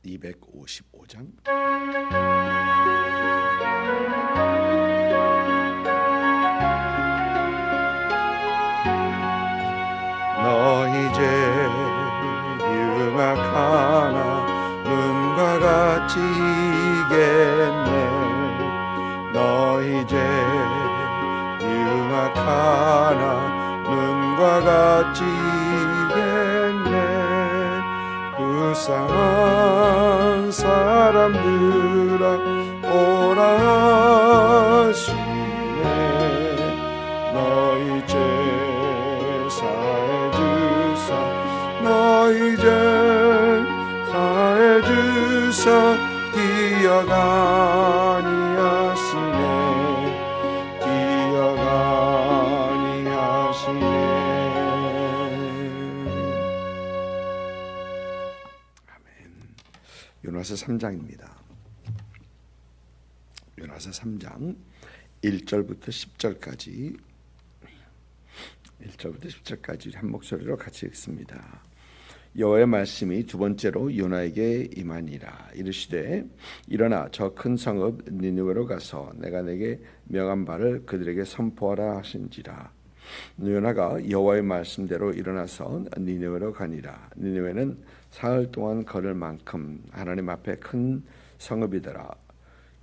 255장. 너 이제 흉악하나 눈과 같이 이겠네. 너 이제 흉악하나 눈과 같이 이겠네. 불쌍한 사람들아 오라 하시네. 너희 죄 사해 주사 너희 죄 사해 주사 기억하니 하시네. 기억하니 하시네. 아멘. 요나서 3장입니다. 요나서 3장 1절부터 10절까지 한 목소리로 같이 읽습니다. 여호와의 말씀이 두 번째로 요나에게 임하니라. 이르시되 일어나 저 큰 성읍 니느웨로 가서 내가 내게 명한 바를 그들에게 선포하라 하신지라. 요나가 여호와의 말씀대로 일어나서 니느웨로 가니라. 니느웨는 사흘 동안 걸을 만큼 하나님 앞에 큰 성읍이더라.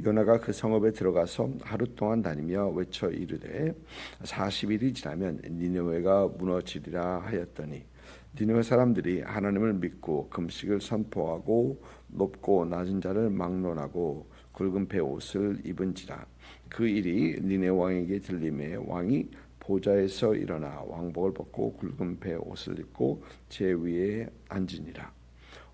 요나가 그 성읍에 들어가서 하루 동안 다니며 외쳐 이르되 40일이 지나면 니느웨가 무너지리라 하였더니 니느웨 사람들이 하나님을 믿고 금식을 선포하고 높고 낮은 자를 막론하고 굵은 배 옷을 입은지라. 그 일이 니느웨 왕에게 들림에 왕이 보좌에서 일어나 왕복을 벗고 굵은 배 옷을 입고 제 위에 앉으니라.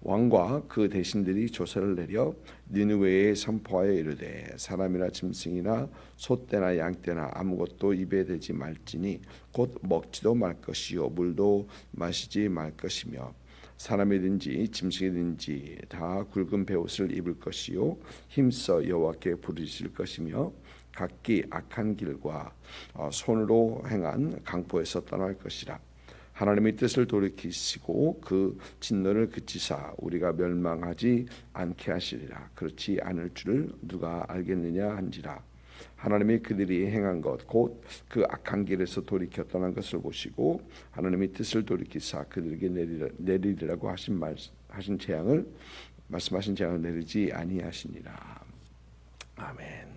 왕과 그 대신들이 조서를 내려 니느웨에 선포하여 이르되 사람이나 짐승이나 소떼나 양떼나 아무것도 입에 대지 말지니 곧 먹지도 말 것이요 물도 마시지 말 것이며 사람이든지 짐승이든지 다 굵은 베옷을 입을 것이요 힘써 여호와께 부르실 것이며 각기 악한 길과 손으로 행한 강포에서 떠날 것이라. 하나님의 뜻을 돌이키시고 그 진노를 그치사 우리가 멸망하지 않게 하시리라. 그렇지 않을 줄을 누가 알겠느냐 한지라. 하나님이 그들이 행한 것 곧 그 악한 길에서 돌이켜 떠난 것을 보시고 하나님의 뜻을 돌이키사 그들에게 내리리라고 말씀하신 재앙을 내리지 아니하시니라. 아멘.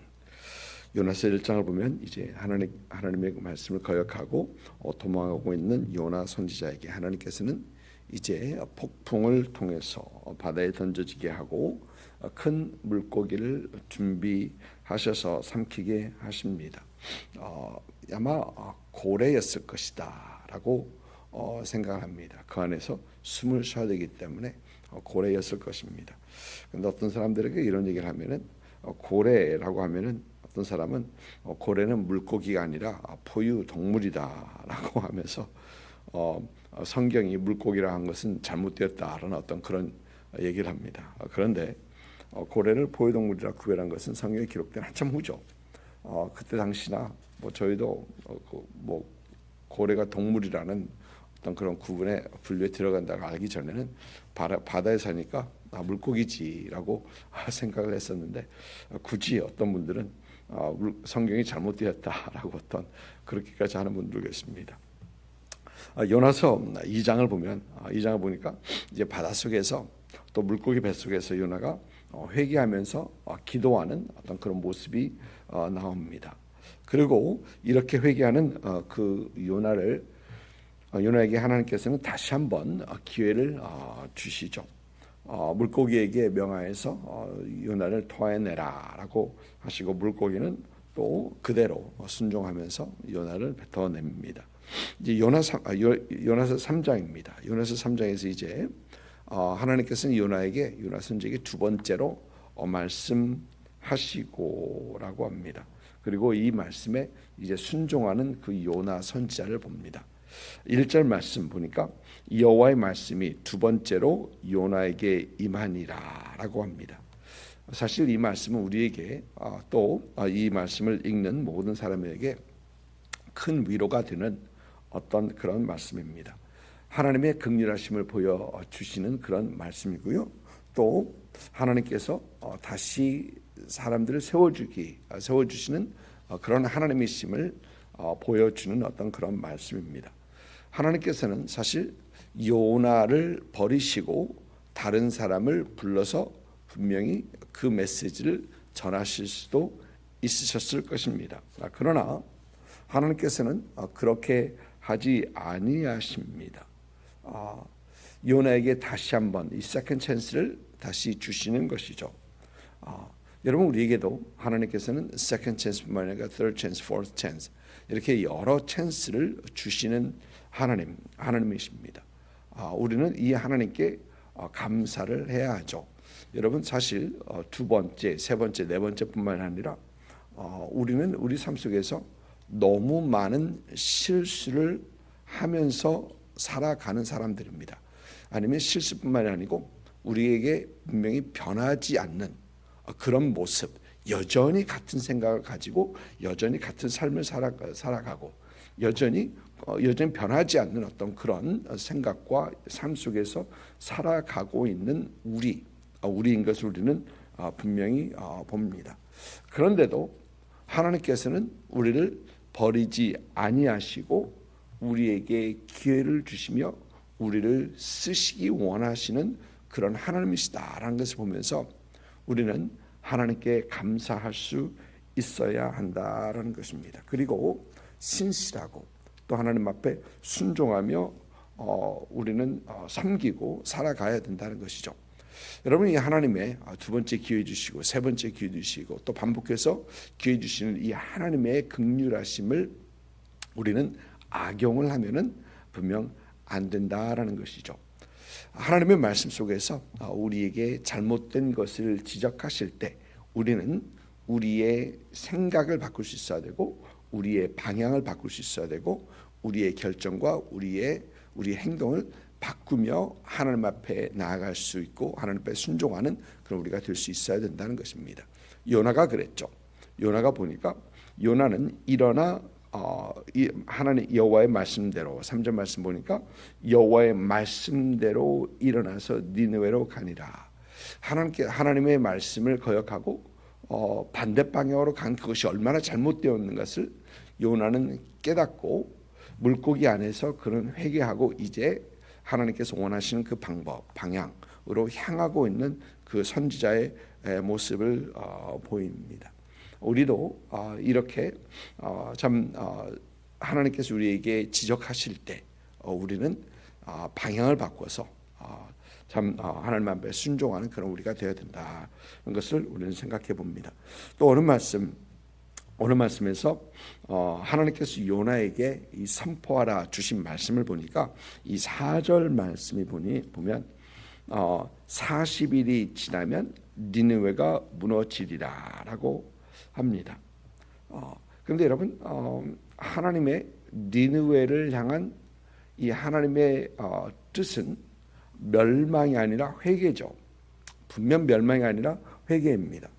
요나서 1장을 보면 이제 하나님의 말씀을 거역하고 도망하고 있는 요나 선지자에게 하나님께서는 이제 폭풍을 통해서 바다에 던져지게 하고 큰 물고기를 준비하셔서 삼키게 하십니다. 아마 고래였을 것이다라고 생각합니다. 그 안에서 숨을 쉬어야 되기 때문에 고래였을 것입니다. 그런데 어떤 사람들에게 이런 얘기를 하면은 고래라고 하면은 어떤 사람은 고래는 물고기가 아니라 포유 동물이다라고 하면서 성경이 물고기라 한 것은 잘못되었다라는 어떤 그런 얘기를 합니다. 그런데 고래를 포유 동물이라 구별한 것은 성경에 기록된 한참 후죠. 그때 당시나 뭐 저희도 뭐 고래가 동물이라는 어떤 그런 구분의 분류에 들어간다고 알기 전에는 바다에 사니까 물고기지라고 생각을 했었는데 굳이 어떤 분들은 성경이 잘못되었다라고 어떤 그렇게까지 하는 분들 계십니다. 요나서 2장을 보면 2장을 보니까 이제 바닷속에서 또 물고기 뱃속에서 요나가 회개하면서 기도하는 어떤 그런 모습이 나옵니다. 그리고 이렇게 회개하는 그 요나에게 하나님께서는 다시 한번 기회를 주시죠. 물고기에게 명하여서 요나를 토해내라라고 하시고 물고기는 또 그대로 순종하면서 요나를 뱉어냅니다. 이제 요나서 3장입니다. 요나서 3장에서 이제 하나님께서는 요나 선지자에게 두 번째로 말씀하시고라고 합니다. 그리고 이 말씀에 이제 순종하는 그 요나 선지자를 봅니다. 1절 말씀 보니까 여호와의 말씀이 두 번째로 요나에게 임하니라라고 합니다. 사실 이 말씀은 우리에게 또 이 말씀을 읽는 모든 사람에게 큰 위로가 되는 어떤 그런 말씀입니다. 하나님의 긍휼하심을 보여주시는 그런 말씀이고요. 또 하나님께서 다시 사람들을 세워주시는 그런 하나님이심을 보여주는 어떤 그런 말씀입니다. 하나님께서는 사실 요나를 버리시고 다른 사람을 불러서 분명히 그 메시지를 전하실 수도 있으셨을 것입니다. 그러나 하나님께서는 그렇게 하지 아니하십니다. 요나에게 다시 한번 이 세컨드 찬스를 다시 주시는 것이죠. 여러분, 우리에게도 하나님께서는 세컨드 찬스뿐만 아니라 third chance, fourth chance 이렇게 여러 찬스를 주시는 하나님이십니다. 우리는 이 하나님께 감사를 해야 하죠. 여러분, 사실 두 번째, 세 번째, 네 번째뿐만 아니라 우리는 우리 삶 속에서 너무 많은 실수를 하면서 살아가는 사람들입니다. 아니면 실수뿐만이 아니고 우리에게 분명히 변하지 않는 그런 모습, 여전히 같은 생각을 가지고 여전히 같은 삶을 살아가고 여전히 변하지 않는 어떤 그런 생각과 삶 속에서 살아가고 있는 우리인 것을 우리는 분명히 봅니다. 그런데도 하나님께서는 우리를 버리지 아니하시고 우리에게 기회를 주시며 우리를 쓰시기 원하시는 그런 하나님이시다라는 것을 보면서 우리는 하나님께 감사할 수 있어야 한다라는 것입니다. 그리고 신실하고 또 하나님 앞에 순종하며 우리는 섬기고 살아가야 된다는 것이죠. 여러분, 이 하나님의 두 번째 기회 주시고 세 번째 기회 주시고 또 반복해서 기회 주시는 이 하나님의 긍휼하심을 우리는 악용을 하면은 분명 안 된다라는 것이죠. 하나님의 말씀 속에서 우리에게 잘못된 것을 지적하실 때 우리는 우리의 생각을 바꿀 수 있어야 되고 우리의 방향을 바꿀 수 있어야 되고 우리의 결정과 우리의 행동을 바꾸며 하나님 앞에 나아갈 수 있고 하나님 앞에 순종하는 그런 우리가 될 수 있어야 된다는 것입니다. 요나가 그랬죠. 요나가 보니까 요나는 일어나 하나님 여호와의 말씀대로 3절 말씀 보니까 여호와의 말씀대로 일어나서 니느웨로 가니라. 하나님의 말씀을 거역하고 반대 방향으로 간 그것이 얼마나 잘못되었는 것을 요나는 깨닫고 물고기 안에서 그런 회개하고 이제 하나님께서 원하시는 그 방향으로 향하고 있는 그 선지자의 모습을 보입니다. 우리도 이렇게 참 하나님께서 우리에게 지적하실 때 우리는 방향을 바꿔서 참 하나님 앞에 순종하는 그런 우리가 되어야 된다는 것을 우리는 생각해 봅니다. 또 오늘 말씀에서 하나님께서 요나에게 이 선포하라 주신 말씀을 보니까 이 4절 말씀이 보면 40일이 지나면 니느웨가 무너지리라라고 합니다. 그런데 여러분, 하나님의 니느웨를 향한 이 하나님의 뜻은 멸망이 아니라 회개죠. 분명 멸망이 아니라 회개입니다.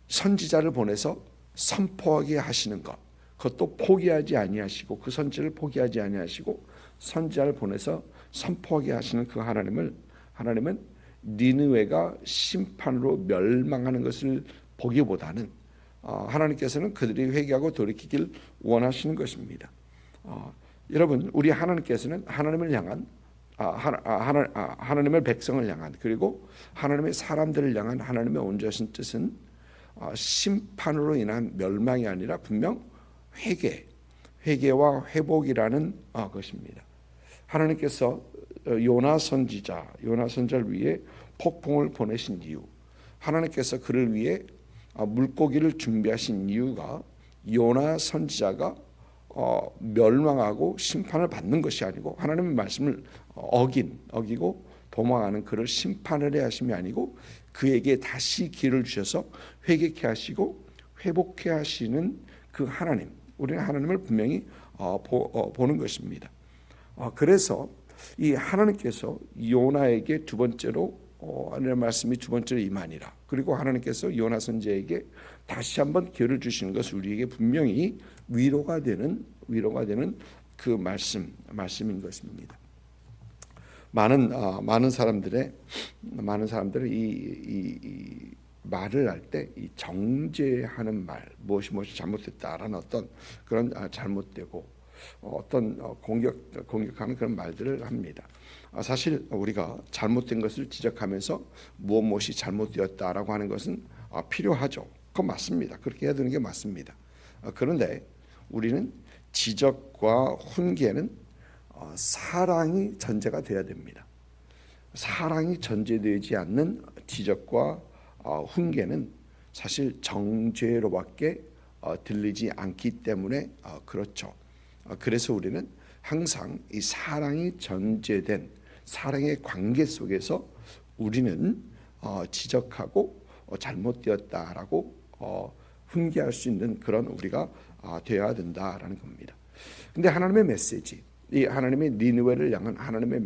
선지자를 보내서 선포하게 하시는 것, 그것도 포기하지 아니하시고 그 선지를 포기하지 아니하시고 선지자를 보내서 선포하게 하시는 그 하나님은 니느웨가 심판으로 멸망하는 것을 보기보다는 하나님께서는 그들이 회개하고 돌이키길 원하시는 것입니다. 여러분, 우리 하나님께서는 하나님을 향한 하나님의 백성을 향한 그리고 하나님의 사람들을 향한 하나님의 온전하신 뜻은 심판으로 인한 멸망이 아니라 분명 회개와 회복이라는 것입니다. 하나님께서 요나 선지자를 위해 폭풍을 보내신 이유, 하나님께서 그를 위해 물고기를 준비하신 이유가 요나 선지자가 멸망하고 심판을 받는 것이 아니고 하나님의 말씀을 어기고 도망하는 그를 심판을 해야 하심이 아니고 그에게 다시 기회를 주셔서 회개케 하시고 회복케 하시는 그 하나님, 우리는 하나님을 분명히 보는 것입니다. 그래서 이 하나님께서 요나에게 두 번째로 하나님의 말씀이 두 번째로 임하니라. 그리고 하나님께서 요나 선지자에게 다시 한번 기회를 주시는 것은 우리에게 분명히 위로가 되는 그 말씀인 것입니다. 많은 사람들이 이 말을 할 때 이 정죄하는 말, 무엇이 잘못됐다라는 어떤 그런 잘못되고 어떤 공격하는 그런 말들을 합니다. 사실 우리가 잘못된 것을 지적하면서 무엇이 잘못되었다라고 하는 것은 필요하죠. 그건 맞습니다. 그렇게 해야 되는 게 맞습니다. 그런데 우리는 지적과 훈계는 사랑이 전제가 되어야 됩니다. 사랑이 전제되지 않는 지적과 훈계는 사실 정죄로밖에 들리지 않기 때문에 그렇죠. 그래서 우리는 항상 이 사랑이 전제된 사랑의 관계 속에서 우리는 지적하고 잘못되었다라고 훈계할 수 있는 그런 우리가 되어야 된다라는 겁니다. 근데 하나님의 메시지, 이 하나님의 니느웨를 향한 하나님의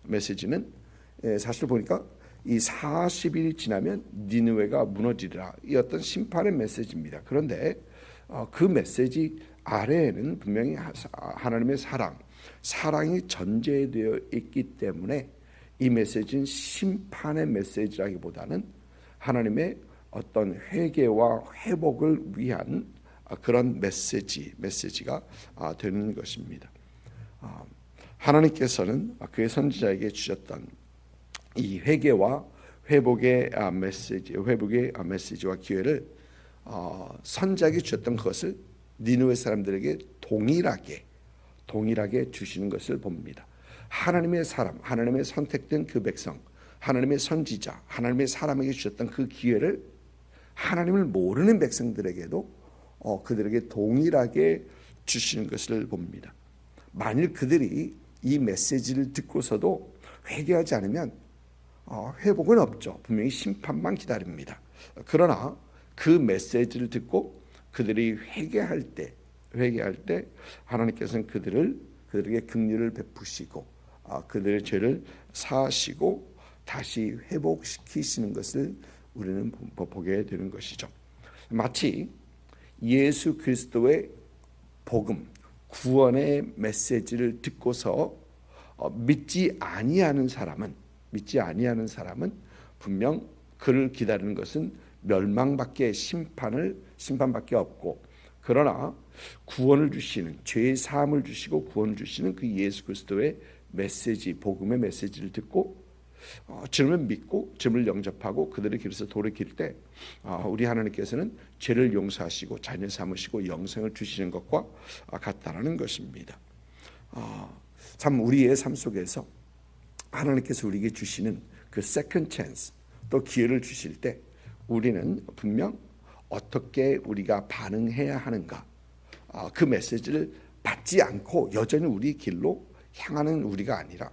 메시지는 사실 보니까 이 40일이 지나면 니느웨가 무너지리라, 이 어떤 심판의 메시지입니다. 그런데 그 메시지 아래에는 분명히 하나님의 사랑이 전제되어 있기 때문에 이 메시지는 심판의 메시지라기보다는 하나님의 어떤 회개와 회복을 위한 그런 메시지가 되는 것입니다. 하나님께서는 그의 선지자에게 주셨던 이 회개와 회복의 메시지와 기회를 선지자에게 주셨던 그것을 니느웨 사람들에게 동일하게 주시는 것을 봅니다. 하나님의 사람, 하나님의 선택된 그 백성, 하나님의 선지자, 하나님의 사람에게 주셨던 그 기회를 하나님을 모르는 백성들에게도 그들에게 동일하게 주시는 것을 봅니다. 만일 그들이 이 메시지를 듣고서도 회개하지 않으면 회복은 없죠. 분명히 심판만 기다립니다. 그러나 그 메시지를 듣고 그들이 회개할 때 하나님께서는 그들에게 긍휼을 베푸시고 그들의 죄를 사하시고 다시 회복시키시는 것을 우리는 보게 되는 것이죠. 마치 예수 그리스도의 복음, 구원의 메시지를 듣고서 믿지 아니하는 사람은 분명 그를 기다리는 것은 멸망밖에 심판밖에 없고, 그러나 구원을 주시는, 죄의 사함을 주시고 구원을 주시는 그 예수 그리스도의 메시지, 복음의 메시지를 듣고 주님을 믿고 주님을 영접하고 그들의 길에서 돌이킬 때 우리 하나님께서는 죄를 용서하시고 자녀 삼으시고 영생을 주시는 것과 같다라는 것입니다. 참 우리의 삶 속에서 하나님께서 우리에게 주시는 그 세컨드 찬스, 또 기회를 주실 때 우리는 분명 어떻게 우리가 반응해야 하는가, 그 메시지를 받지 않고 여전히 우리 길로 향하는 우리가 아니라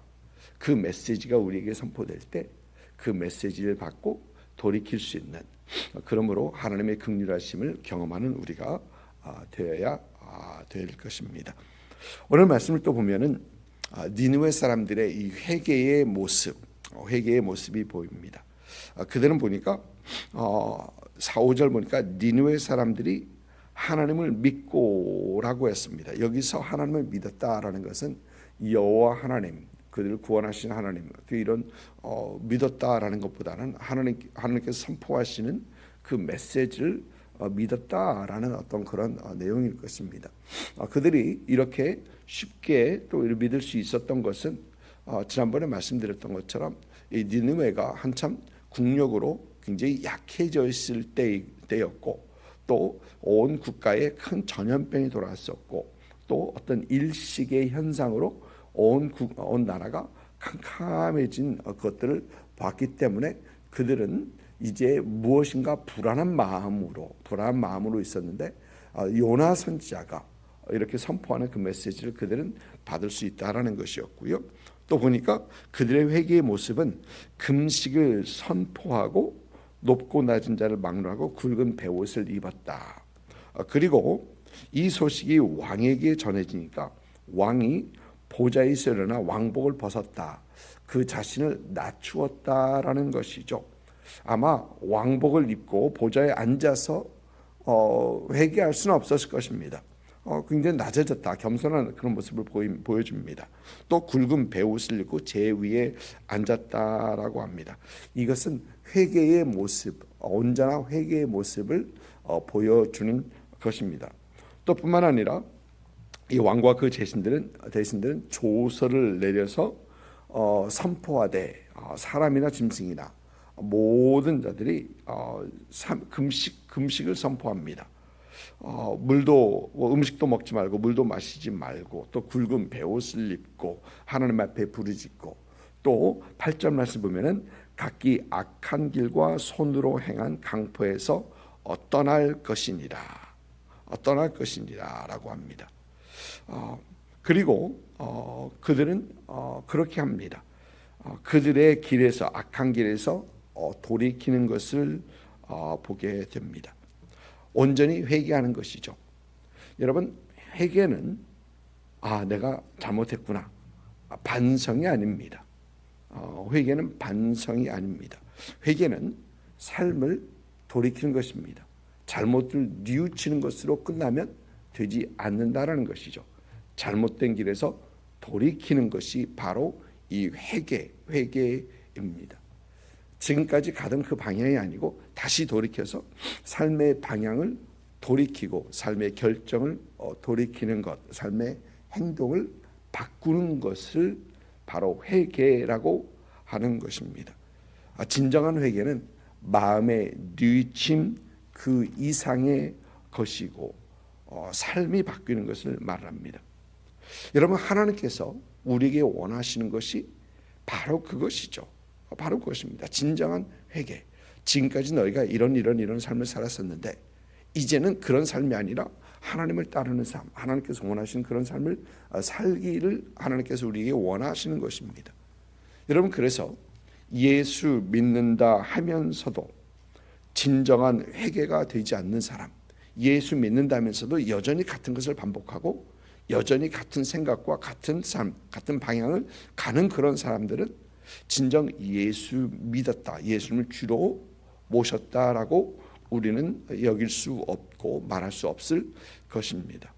그 메시지가 우리에게 선포될 때 그 메시지를 받고 돌이킬 수 있는, 그러므로 하나님의 긍휼하심을 경험하는 우리가 되어야 될 것입니다. 오늘 말씀을 또 보면은 니느웨 사람들의 이 회개의 모습이 보입니다. 그들은 보니까 4, 5절 보니까 니느웨 사람들이 하나님을 믿고라고 했습니다. 여기서 하나님을 믿었다라는 것은 여호와 하나님, 그들을 구원하신 하나님, 이런 믿었다라는 것보다는 하나님께서 선포하시는 그 메시지를 믿었다라는 어떤 그런 내용일 것입니다. 그들이 이렇게 쉽게 또 믿을 수 있었던 것은 지난번에 말씀드렸던 것처럼 이 니느웨가 한참 국력으로 굉장히 약해져 있을 때였고, 또 온 국가에 큰 전염병이 돌아왔었고, 또 어떤 일식의 현상으로 온 나라가 캄캄해진 것들을 봤기 때문에 그들은 이제 무엇인가 불안한 마음으로 있었는데 요나 선지자가 이렇게 선포하는 그 메시지를 그들은 받을 수 있다라는 것이었고요. 또 보니까 그들의 회개의 모습은 금식을 선포하고 높고 낮은 자를 막론하고 굵은 베옷을 입었다. 그리고 이 소식이 왕에게 전해지니까 왕이 보좌에서 일어나 왕복을 벗었다. 그 자신을 낮추었다라는 것이죠. 아마 왕복을 입고 보좌에 앉아서 회개할 수는 없었을 것입니다. 굉장히 낮아졌다, 겸손한 그런 모습을 보여줍니다. 또 굵은 베옷을 입고 제 위에 앉았다라고 합니다. 이것은 회개의 모습, 온전한 회개의 모습을 보여주는 것입니다. 또 뿐만 아니라 이 왕과 그 대신들은 조서를 내려서 선포하되 사람이나 짐승이나 모든 자들이 금식을 선포합니다. 물도 음식도 먹지 말고 물도 마시지 말고 또 굵은 베옷을 입고 하나님 앞에 부르짖고 또 8절 말씀 보면은 각기 악한 길과 손으로 행한 강포에서 떠날 것이니라라고 합니다. 그리고 그들은 그렇게 합니다. 그들의 길에서 악한 길에서 돌이키는 것을 보게 됩니다. 온전히 회개하는 것이죠. 여러분, 회개는 내가 잘못했구나, 반성이 아닙니다. 회개는 반성이 아닙니다. 회개는 삶을 돌이키는 것입니다. 잘못을 뉘우치는 것으로 끝나면 되지 않는다라는 것이죠. 잘못된 길에서 돌이키는 것이 바로 이 회개입니다. 지금까지 가던 그 방향이 아니고 다시 돌이켜서 삶의 방향을 돌이키고 삶의 결정을 돌이키는 것, 삶의 행동을 바꾸는 것을 바로 회개라고 하는 것입니다. 진정한 회개는 마음의 뉘우침 그 이상의 것이고 삶이 바뀌는 것을 말합니다. 여러분, 하나님께서 우리에게 원하시는 것이 바로 그것이죠. 바로 그것입니다. 진정한 회개. 지금까지 너희가 이런 삶을 살았었는데 이제는 그런 삶이 아니라 하나님을 따르는 삶, 하나님께서 원하시는 그런 삶을 살기를 하나님께서 우리에게 원하시는 것입니다. 여러분, 그래서 예수 믿는다 하면서도 진정한 회개가 되지 않는 사람, 예수 믿는다면서도 여전히 같은 것을 반복하고 여전히 같은 생각과 같은 삶, 같은 방향을 가는 그런 사람들은 진정 예수 믿었다, 예수님을 주로 모셨다라고 우리는 여길 수 없고 말할 수 없을 것입니다.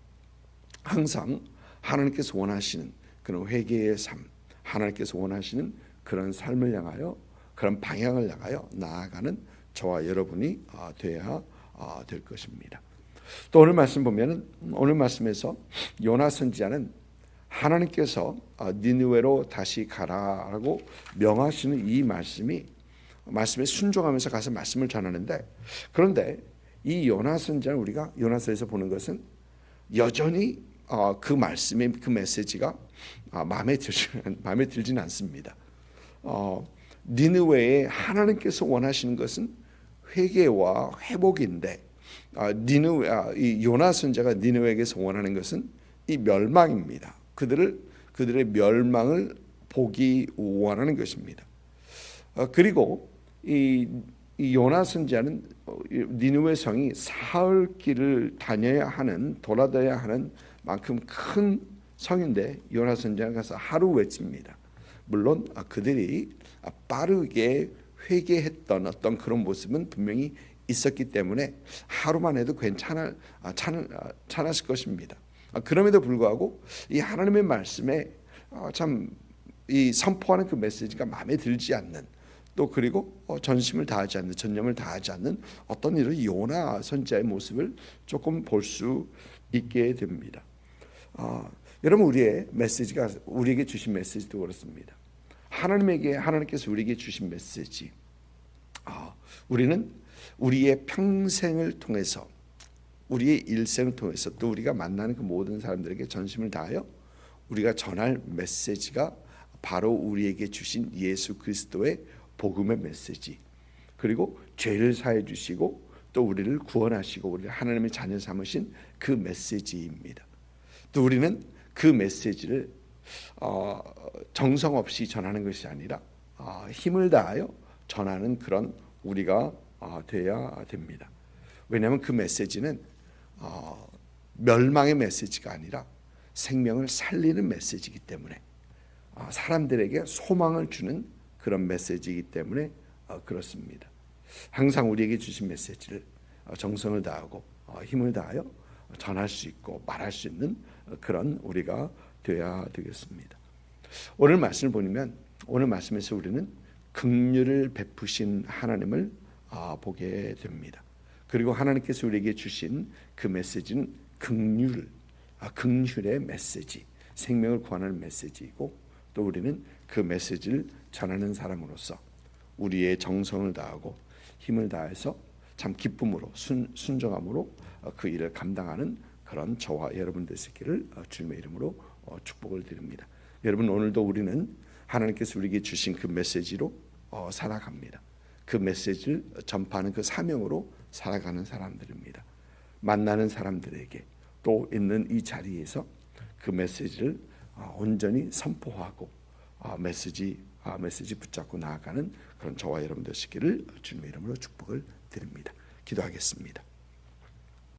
항상 하나님께서 원하시는 그런 회개의 삶, 하나님께서 원하시는 그런 삶을 향하여, 그런 방향을 향하여 나아가는 저와 여러분이 되어야 될 것입니다. 또 오늘 말씀 보면은, 오늘 말씀에서 요나 선지자는 하나님께서 니느웨로 다시 가라라고 명하시는 이 말씀에 순종하면서 가서 말씀을 전하는데, 그런데 이 요나 선지자는 우리가 요나서에서 보는 것은 여전히 그 말씀의 그 메시지가 마음에 들지는 않습니다. 니느웨에 하나님께서 원하시는 것은 회개와 회복인데, 이 요나 선지자가 니느웨에게서 원하는 것은 이 멸망입니다. 그들의 멸망을 보기 원하는 것입니다. 그리고 이 요나 선지자는 니느웨 성이 사흘 길을 돌아다녀야 하는 만큼 큰 성인데 요나 선지자가 가서 하루 외칩니다. 물론 그들이 빠르게 회개했던 어떤 그런 모습은 분명히 있었기 때문에 하루만 해도 괜찮았을 것입니다. 그럼에도 불구하고 이 하나님의 말씀에 참 이 선포하는 그 메시지가 마음에 들지 않는, 또 그리고 전념을 다하지 않는 어떤 이런 요나 선지자의 모습을 조금 볼 수 있게 됩니다. 여러분, 우리에게 주신 메시지도 그렇습니다. 하나님께서 우리에게 주신 메시지, 우리는 우리의 평생을 통해서, 우리의 일생을 통해서, 또 우리가 만나는 그 모든 사람들에게 전심을 다하여 우리가 전할 메시지가 바로 우리에게 주신 예수 그리스도의 복음의 메시지, 그리고 죄를 사해 주시고 또 우리를 구원하시고 우리를 하나님의 자녀 삼으신 그 메시지입니다. 또 우리는 그 메시지를 정성 없이 전하는 것이 아니라 힘을 다하여 전하는 그런 우리가 되어야 됩니다. 왜냐하면 그 메시지는 멸망의 메시지가 아니라 생명을 살리는 메시지이기 때문에, 사람들에게 소망을 주는 그런 메시지이기 때문에 그렇습니다. 항상 우리에게 주신 메시지를 정성을 다하고 힘을 다하여 전할 수 있고 말할 수 있는 그런 우리가 되어야 되겠습니다. 오늘 말씀을 보면 오늘 말씀에서 우리는 긍휼을 베푸신 하나님을 보게 됩니다. 그리고 하나님께서 우리에게 주신 그 메시지는 긍휼의 메시지, 생명을 구하는 메시지이고, 또 우리는 그 메시지를 전하는 사람으로서 우리의 정성을 다하고 힘을 다해서 참 기쁨으로 순종함으로 그 일을 감당하는 그런 저와 여러분 되시기를 주님의 이름으로 축복을 드립니다. 여러분, 오늘도 우리는 하나님께서 우리에게 주신 그 메시지로 살아갑니다. 그 메시지를 전파하는 그 사명으로 살아가는 사람들입니다. 만나는 사람들에게 또 있는 이 자리에서 그 메시지를 온전히 선포하고 메시지 붙잡고 나아가는 그런 저와 여러분 되시기를 주님의 이름으로 축복을 드립니다. 기도하겠습니다.